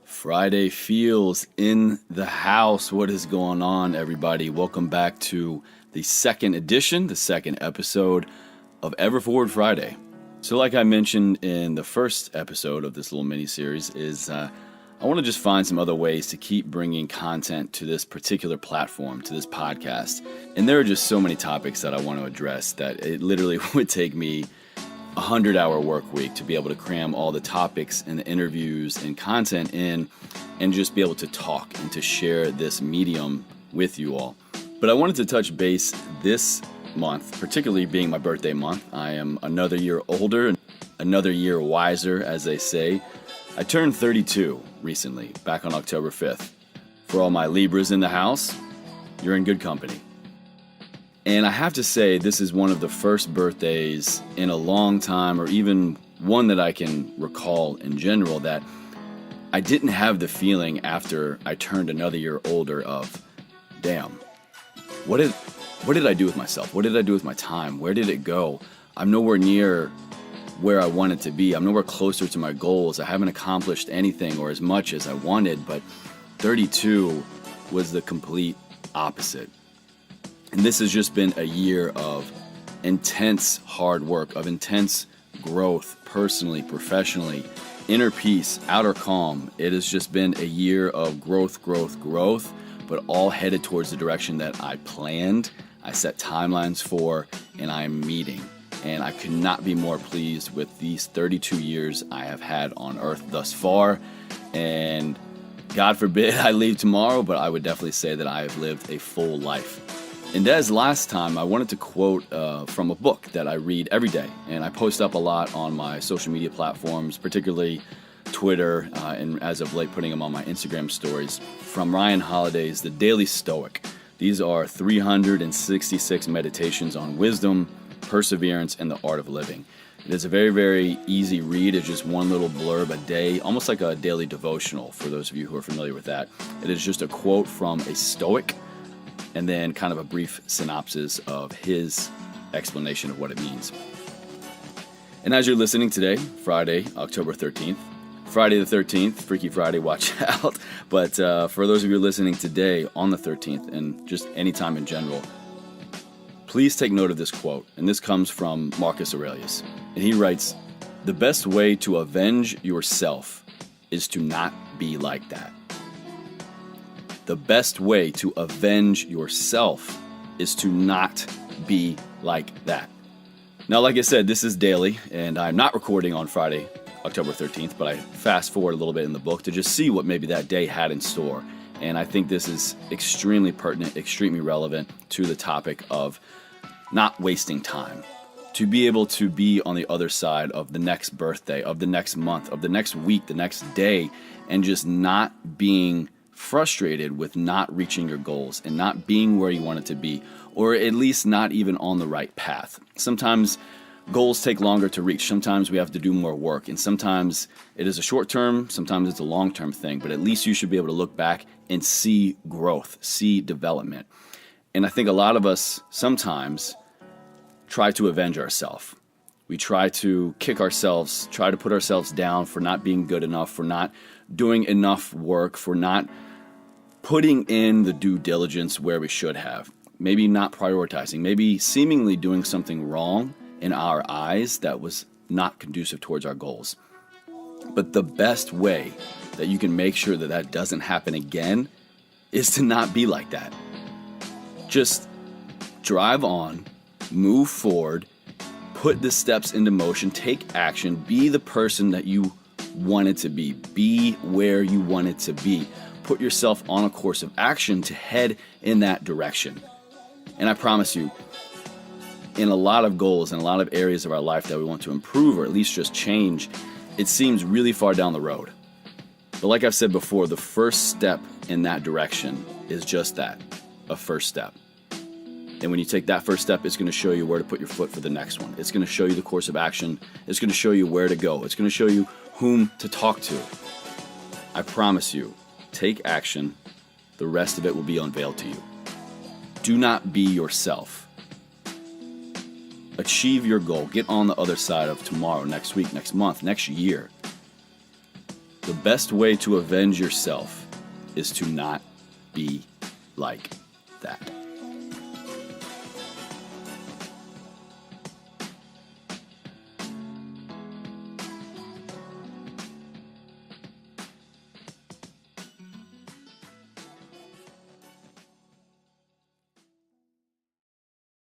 Friday feels in the house. What is going on, everybody? Welcome back to the second edition, the second episode of Ever Forward Friday. So like I mentioned in the first episode of this little mini-series I want to just find some other ways to keep bringing content to this particular platform, to this podcast. And there are just so many topics that I want to address that it literally would take me 100-hour work week to be able to cram all the topics and the interviews and content in and just be able to talk and to share this medium with you all. But I wanted to touch base this month, particularly being my birthday month. I am another year older, another year wiser, as they say. I turned 32 recently, back on October 5th. For all my Libras in the house, you're in good company. And I have to say, this is one of the first birthdays in a long time, or even one that I can recall in general, that I didn't have the feeling after I turned another year older of, damn, what did I do with myself? What did I do with my time? Where did it go? I'm nowhere near where I wanted to be. I'm nowhere closer to my goals. I haven't accomplished anything or as much as I wanted, but 32 was the complete opposite. And this has just been a year of intense hard work, of intense growth, personally, professionally, inner peace, outer calm. It has just been a year of growth, but all headed towards the direction that I planned, I set timelines for, and I'm meeting. And I could not be more pleased with these 32 years I have had on Earth thus far. And God forbid I leave tomorrow, but I would definitely say that I have lived a full life. And as last time, I wanted to quote from a book that I read every day. And I post up a lot on my social media platforms, particularly Twitter, and as of late putting them on my Instagram stories, from Ryan Holiday's The Daily Stoic. These are 366 meditations on wisdom, perseverance, and the art of living. It is a very, very easy read. It's just one little blurb a day, almost like a daily devotional for those of you who are familiar with that. It is just a quote from a Stoic, and then kind of a brief synopsis of his explanation of what it means. And as you're listening today, Friday, October 13th, Friday the 13th, Freaky Friday, watch out. But for those of you listening today on the 13th, and just any time in general, please take note of this quote. And this comes from Marcus Aurelius. And he writes, "The best way to avenge yourself is to not be like that." The best way to avenge yourself is to not be like that. Now, like I said, this is daily, and I'm not recording on Friday, October 13th, but I fast forward a little bit in the book to just see what maybe that day had in store. And I think this is extremely pertinent, extremely relevant to the topic of not wasting time. To be able to be on the other side of the next birthday, of the next month, of the next week, the next day, and just not being frustrated with not reaching your goals and not being where you want it to be, or at least not even on the right path. Sometimes goals take longer to reach. Sometimes we have to do more work, and sometimes it is a short-term, sometimes it's a long-term thing, but at least you should be able to look back and see growth, see development. And I think a lot of us sometimes try to avenge ourselves. We try to kick ourselves, try to put ourselves down for not being good enough, for not doing enough work, for not putting in the due diligence where we should have. Maybe not prioritizing, maybe seemingly doing something wrong in our eyes that was not conducive towards our goals. But the best way that you can make sure that that doesn't happen again is to not be like that. Just drive on, move forward, put the steps into motion, take action, be the person that you wanted to be where you wanted to be. Put yourself on a course of action to head in that direction. And I promise you, in a lot of goals and a lot of areas of our life that we want to improve or at least just change, it seems really far down the road. But like I've said before, the first step in that direction is just that, a first step. And when you take that first step, it's going to show you where to put your foot for the next one. It's going to show you the course of action. It's going to show you where to go. It's going to show you whom to talk to. I promise you, take action. The rest of it will be unveiled to you. Do not be yourself. Achieve your goal. Get on the other side of tomorrow, next week, next month, next year. The best way to avenge yourself is to not be like that.